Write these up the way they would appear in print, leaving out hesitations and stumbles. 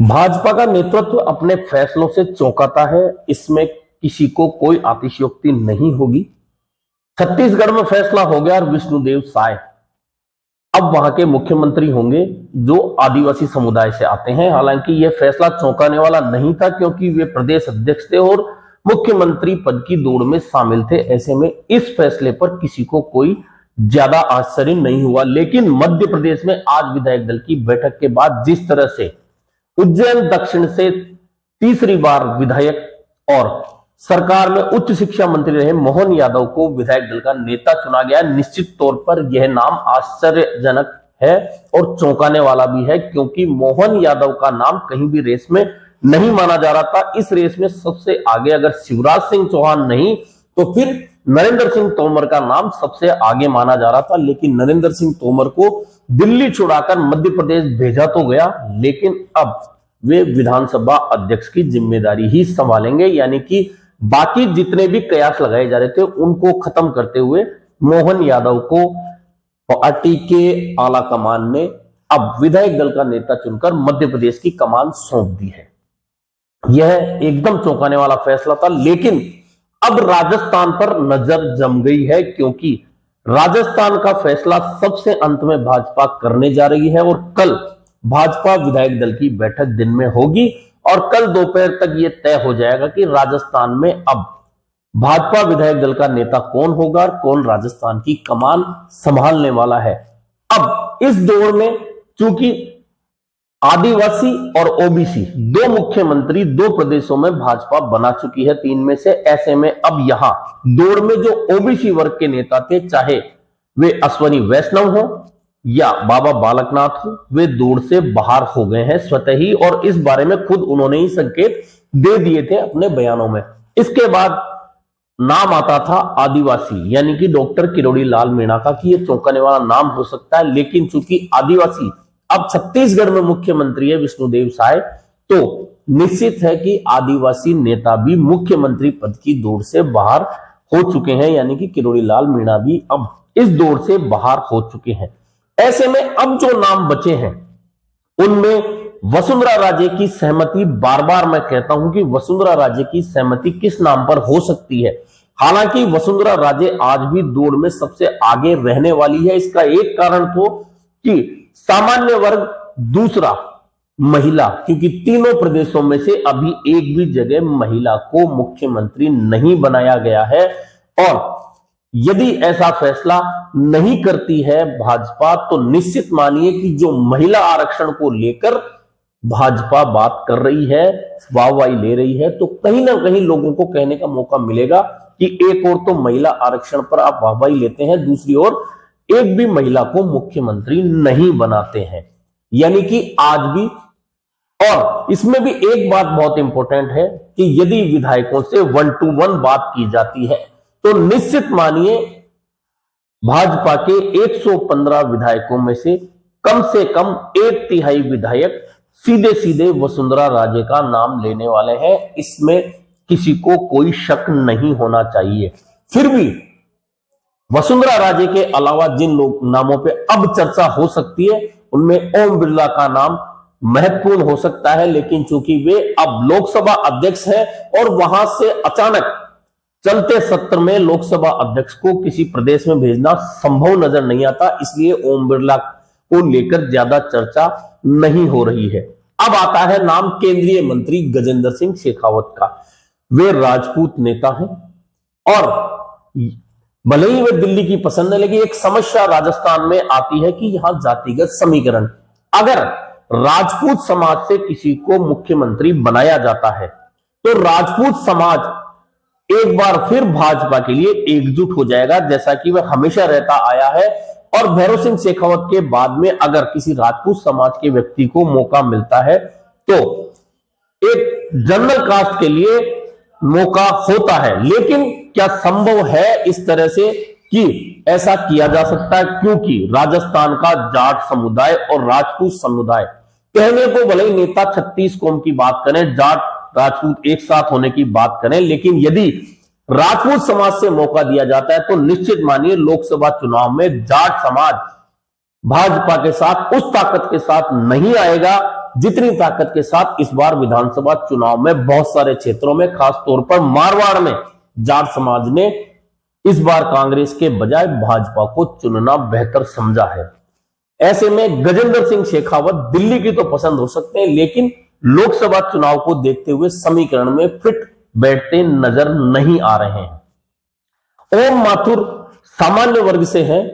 भाजपा का नेतृत्व अपने फैसलों से चौंकाता है, इसमें किसी को कोई अतिशयोक्ति नहीं होगी। छत्तीसगढ़ में फैसला हो गया और विष्णुदेव साय अब वहां के मुख्यमंत्री होंगे जो आदिवासी समुदाय से आते हैं। हालांकि यह फैसला चौंकाने वाला नहीं था क्योंकि वे प्रदेश अध्यक्ष थे और मुख्यमंत्री पद की दौड़ में शामिल थे। ऐसे में इस फैसले पर किसी को कोई ज्यादा आश्चर्य नहीं हुआ। लेकिन मध्य प्रदेश में आज विधायक दल की बैठक के बाद जिस तरह से उज्जैन दक्षिण से तीसरी बार विधायक और सरकार में उच्च शिक्षा मंत्री रहे मोहन यादव को विधायक दल का नेता चुना गया, निश्चित तौर पर यह नाम आश्चर्यजनक है और चौंकाने वाला भी है क्योंकि मोहन यादव का नाम कहीं भी रेस में नहीं माना जा रहा था। इस रेस में सबसे आगे अगर शिवराज सिंह चौहान नहीं तो फिर नरेंद्र सिंह तोमर का नाम सबसे आगे माना जा रहा था। लेकिन नरेंद्र सिंह तोमर को दिल्ली छुड़ाकर मध्य प्रदेश भेजा तो गया, लेकिन अब वे विधानसभा अध्यक्ष की जिम्मेदारी ही संभालेंगे, यानी कि बाकी जितने भी कयास लगाए जा रहे थे उनको खत्म करते हुए मोहन यादव को पार्टी के आला कमान ने अब विधायक दल का नेता चुनकर मध्य प्रदेश की कमान सौंप दी है। यह एकदम चौंकाने वाला फैसला था, लेकिन अब राजस्थान पर नजर जम गई है क्योंकि राजस्थान का फैसला सबसे अंत में भाजपा करने जा रही है और कल भाजपा विधायक दल की बैठक दिन में होगी और कल दोपहर तक यह तय हो जाएगा कि राजस्थान में अब भाजपा विधायक दल का नेता कौन होगा और कौन राजस्थान की कमान संभालने वाला है। अब इस दौर में चूंकि आदिवासी और ओबीसी दो मुख्यमंत्री दो प्रदेशों में भाजपा बना चुकी है, 3 में से। ऐसे में अब यहां दौड़ में जो ओबीसी वर्ग के नेता थे, चाहे वे अश्वनी वैष्णव हो या बाबा बालकनाथ हो, वे दौड़ से बाहर हो गए हैं स्वतः ही और इस बारे में खुद उन्होंने ही संकेत दे दिए थे अपने बयानों में। इसके बाद नाम आता था आदिवासी, यानी कि डॉक्टर किरोड़ी लाल मीणा का, कि यह चौंकाने वाला नाम हो सकता है। लेकिन चूंकि आदिवासी अब छत्तीसगढ़ में मुख्यमंत्री है विष्णुदेव साय, तो निश्चित है कि आदिवासी नेता भी मुख्यमंत्री पद की दौड़ से बाहर हो चुके हैं, यानी कि किरोड़ी लाल मीणा भी अब इस दौड़ से बाहर हो चुके हैं। ऐसे में अब जो नाम बचे हैं उनमें वसुंधरा राजे की सहमति, बार बार मैं कहता हूं कि वसुंधरा राजे की सहमति किस नाम पर हो सकती है। हालांकि वसुंधरा राजे आज भी दौड़ में सबसे आगे रहने वाली है। इसका एक कारण तो कि सामान्य वर्ग, दूसरा महिला, क्योंकि तीनों प्रदेशों में से अभी एक भी जगह महिला को मुख्यमंत्री नहीं बनाया गया है और यदि ऐसा फैसला नहीं करती है भाजपा तो निश्चित मानिए कि जो महिला आरक्षण को लेकर भाजपा बात कर रही है, वाहवाही ले रही है, तो कहीं ना कहीं लोगों को कहने का मौका मिलेगा कि एक और तो महिला आरक्षण पर आप वाहवाही लेते हैं, दूसरी ओर एक भी महिला को मुख्यमंत्री नहीं बनाते हैं, यानी कि आज भी। और इसमें भी एक बात बहुत इंपॉर्टेंट है कि यदि विधायकों से 1 to 1 बात की जाती है तो निश्चित मानिए भाजपा के 115 विधायकों में से कम 1/3 विधायक सीधे सीधे वसुंधरा राजे का नाम लेने वाले हैं। इसमें किसी को कोई शक नहीं होना चाहिए। फिर भी वसुंधरा राजे के अलावा जिन नामों पे अब चर्चा हो सकती है उनमें ओम बिरला का नाम महत्वपूर्ण हो सकता है, लेकिन चूंकि वे अब लोकसभा अध्यक्ष हैं और वहां से अचानक चलते सत्र में लोकसभा अध्यक्ष को किसी प्रदेश में भेजना संभव नजर नहीं आता, इसलिए ओम बिरला को लेकर ज्यादा चर्चा नहीं हो रही है। अब आता है नाम केंद्रीय मंत्री गजेंद्र सिंह शेखावत का। वे राजपूत नेता हैं और भले ही वे दिल्ली की पसंद है, लेकिन एक समस्या राजस्थान में आती है कि यहां जातिगत समीकरण, अगर राजपूत समाज से किसी को मुख्यमंत्री बनाया जाता है तो राजपूत समाज एक बार फिर भाजपा के लिए एकजुट हो जाएगा, जैसा कि वह हमेशा रहता आया है। और भैरव सिंह शेखावत के बाद में अगर किसी राजपूत समाज के व्यक्ति को मौका मिलता है तो एक जनरल कास्ट के लिए मौका होता है। लेकिन क्या संभव है इस तरह से कि ऐसा किया जा सकता है? क्योंकि राजस्थान का जाट समुदाय और राजपूत समुदाय, कहने को भले ही नेता 36 कौम की बात करें, जाट राजपूत एक साथ होने की बात करें, लेकिन यदि राजपूत समाज से मौका दिया जाता है तो निश्चित मानिए लोकसभा चुनाव में जाट समाज भाजपा के साथ उस ताकत के साथ नहीं आएगा जितनी ताकत के साथ इस बार विधानसभा चुनाव में बहुत सारे क्षेत्रों में, खास तौर पर मारवाड़ में जाट समाज ने इस बार कांग्रेस के बजाय भाजपा को चुनना बेहतर समझा है। ऐसे में गजेंद्र सिंह शेखावत दिल्ली की तो पसंद हो सकते हैं, लेकिन लोकसभा चुनाव को देखते हुए समीकरण में फिट बैठते नजर नहीं आ रहे हैं। ओम माथुर सामान्य वर्ग से हैं,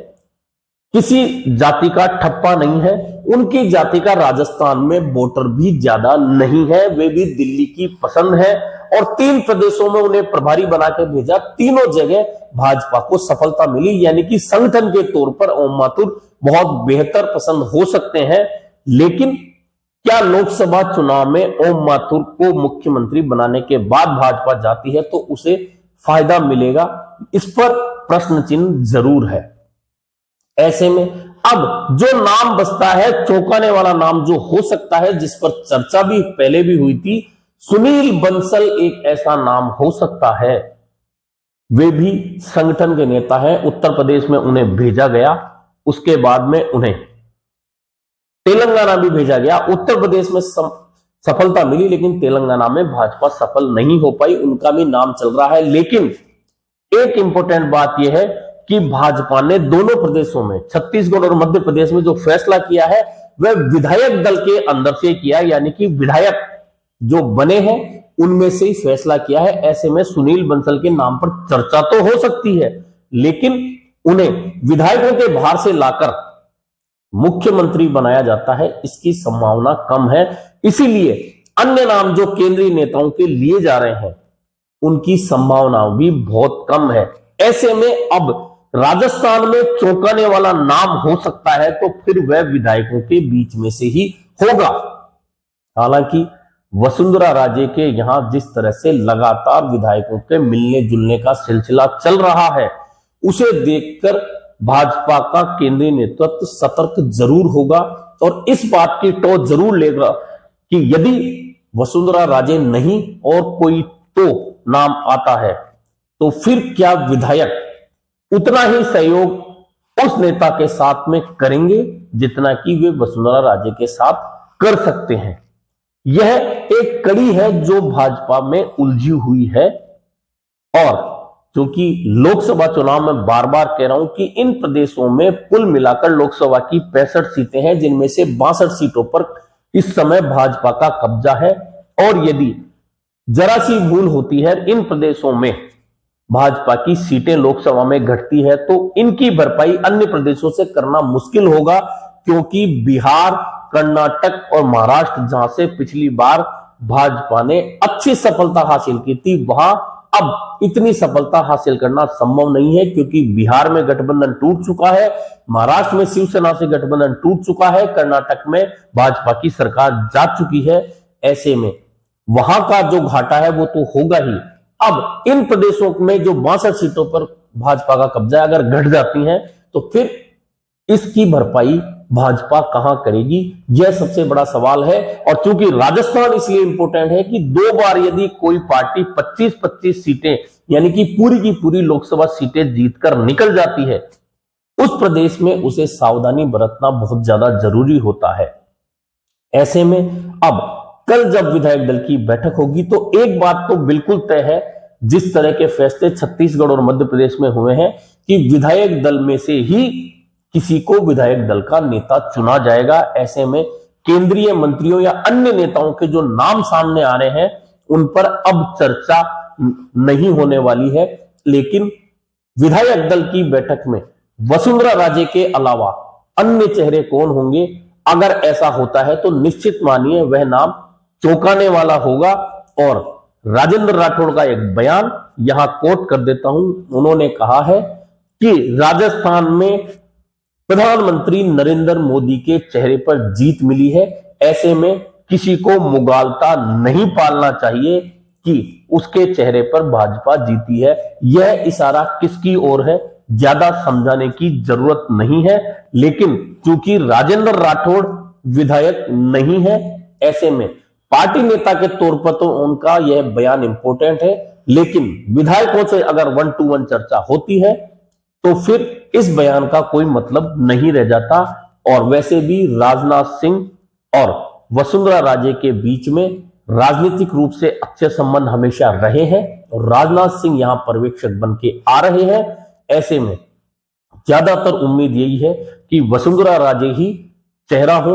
किसी जाति का ठप्पा नहीं है, उनकी जाति का राजस्थान में वोटर भी ज्यादा नहीं है, वे भी दिल्ली की पसंद है और 3 प्रदेशों में उन्हें प्रभारी बना के भेजा। तीनों जगह भाजपा को सफलता मिली, यानी कि संगठन के तौर पर ओम माथुर बहुत बेहतर पसंद हो सकते हैं। लेकिन क्या लोकसभा चुनाव में ओम माथुर को मुख्यमंत्री बनाने के बाद भाजपा जाती है तो उसे फायदा मिलेगा, इस पर प्रश्न चिन्ह जरूर है। ऐसे में अब जो नाम बचता है, चौंकाने वाला नाम जो हो सकता है, जिस पर चर्चा भी पहले भी हुई थी, सुनील बंसल एक ऐसा नाम हो सकता है। वे भी संगठन के नेता हैं, उत्तर प्रदेश में उन्हें भेजा गया, उसके बाद में उन्हें तेलंगाना भी भेजा गया। उत्तर प्रदेश में सफलता मिली, लेकिन तेलंगाना में भाजपा सफल नहीं हो पाई, उनका भी नाम चल रहा है। लेकिन एक इंपॉर्टेंट बात यह है कि भाजपा ने दोनों प्रदेशों में, छत्तीसगढ़ और मध्य प्रदेश में जो फैसला किया है वह विधायक दल के अंदर से किया, यानी कि विधायक जो बने हैं उनमें से ही फैसला किया है। ऐसे में सुनील बंसल के नाम पर चर्चा तो हो सकती है, लेकिन उन्हें विधायकों के बाहर से लाकर मुख्यमंत्री बनाया जाता है, इसकी संभावना कम है। इसीलिए अन्य नाम जो केंद्रीय नेताओं के लिए जा रहे हैं उनकी संभावना भी बहुत कम है। ऐसे में अब राजस्थान में चौंकाने वाला नाम हो सकता है तो फिर वह विधायकों के बीच में से ही होगा। हालांकि वसुंधरा राजे के यहां जिस तरह से लगातार विधायकों के मिलने जुलने का सिलसिला चल रहा है, उसे देखकर भाजपा का केंद्रीय नेतृत्व सतर्क जरूर होगा और इस बात की टोच जरूर लेगा कि यदि वसुंधरा राजे नहीं और कोई तो नाम आता है तो फिर क्या विधायक उतना ही सहयोग उस नेता के साथ में करेंगे जितना कि वे वसुंधरा राजे के साथ कर सकते हैं। यह एक कड़ी है जो भाजपा में उलझी हुई है। और क्योंकि लोकसभा चुनाव में बार बार कह रहा हूं कि इन प्रदेशों में कुल मिलाकर लोकसभा की 65 सीटें हैं, जिनमें से 62 सीटों पर इस समय भाजपा का कब्जा है। और यदि जरा सी भूल होती है इन प्रदेशों में भाजपा की सीटें लोकसभा में घटती है तो इनकी भरपाई अन्य प्रदेशों से करना मुश्किल होगा, क्योंकि बिहार, कर्नाटक और महाराष्ट्र, जहां से पिछली बार भाजपा ने अच्छी सफलता हासिल की थी, वहां अब इतनी सफलता हासिल करना संभव नहीं है, क्योंकि बिहार में गठबंधन टूट चुका है, महाराष्ट्र में शिवसेना से गठबंधन टूट चुका है, कर्नाटक में भाजपा की सरकार जा चुकी है। ऐसे में वहां का जो घाटा है वो तो होगा ही। अब इन प्रदेशों में जो 62 सीटों पर भाजपा का कब्जा अगर घट जाती हैं तो फिर इसकी भरपाई भाजपा कहां करेगी, यह सबसे बड़ा सवाल है। और चूंकि राजस्थान इसलिए इंपॉर्टेंट है कि 2 बार यदि कोई पार्टी 25-25 सीटें यानी कि पूरी की पूरी लोकसभा सीटें जीतकर निकल जाती है, उस प्रदेश में उसे सावधानी बरतना बहुत ज्यादा जरूरी होता है। ऐसे में अब कल जब विधायक दल की बैठक होगी तो एक बात तो बिल्कुल तय है, जिस तरह के फैसले छत्तीसगढ़ और मध्य प्रदेश में हुए हैं, कि विधायक दल में से ही किसी को विधायक दल का नेता चुना जाएगा। ऐसे में केंद्रीय मंत्रियों या अन्य नेताओं के जो नाम सामने आ रहे हैं उन पर अब चर्चा नहीं होने वाली है, लेकिन विधायक दल की बैठक में वसुंधरा राजे के अलावा अन्य चेहरे कौन होंगे, अगर ऐसा होता है तो निश्चित मानिए वह नाम चौंकाने वाला होगा। और राजेंद्र राठौड़ का एक बयान यहां कोट कर देता हूं, उन्होंने कहा है कि राजस्थान में प्रधानमंत्री नरेंद्र मोदी के चेहरे पर जीत मिली है, ऐसे में किसी को मुगालता नहीं पालना चाहिए कि उसके चेहरे पर भाजपा जीती है। यह इशारा किसकी ओर है ज्यादा समझाने की जरूरत नहीं है, लेकिन चूंकि राजेंद्र राठौड़ विधायक नहीं है, ऐसे में पार्टी नेता के तौर पर तो उनका यह बयान इंपॉर्टेंट है, लेकिन विधायकों से अगर 1-to-1 चर्चा होती है तो फिर इस बयान का कोई मतलब नहीं रह जाता। और वैसे भी राजनाथ सिंह और वसुंधरा राजे के बीच में राजनीतिक रूप से अच्छे संबंध हमेशा रहे हैं और राजनाथ सिंह यहां पर्यवेक्षक बन के आ रहे हैं। ऐसे में ज्यादातर उम्मीद यही है कि वसुंधरा राजे ही चेहरा हो,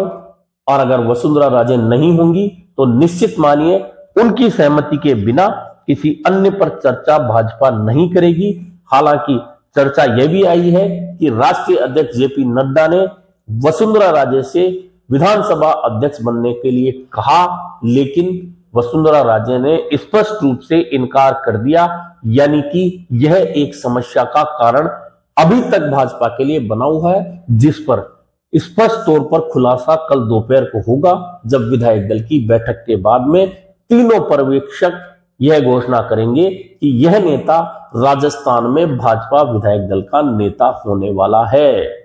और अगर वसुंधरा राजे नहीं होंगी तो निश्चित मानिए उनकी सहमति के बिना किसी अन्य पर चर्चा भाजपा नहीं करेगी। हालांकि चर्चा यह भी आई है कि राष्ट्रीय अध्यक्ष जेपी नड्डा ने वसुंधरा राजे से विधानसभा अध्यक्ष बनने के लिए कहा, लेकिन वसुंधरा राजे ने स्पष्ट रूप से इनकार कर दिया। यानी कि यह एक समस्या का कारण अभी तक भाजपा के लिए बना हुआ है, जिस पर स्पष्ट तौर पर खुलासा कल दोपहर को होगा, जब विधायक दल की बैठक के बाद में तीनों पर्यवेक्षक यह घोषणा करेंगे कि यह नेता राजस्थान में भाजपा विधायक दल का नेता होने वाला है।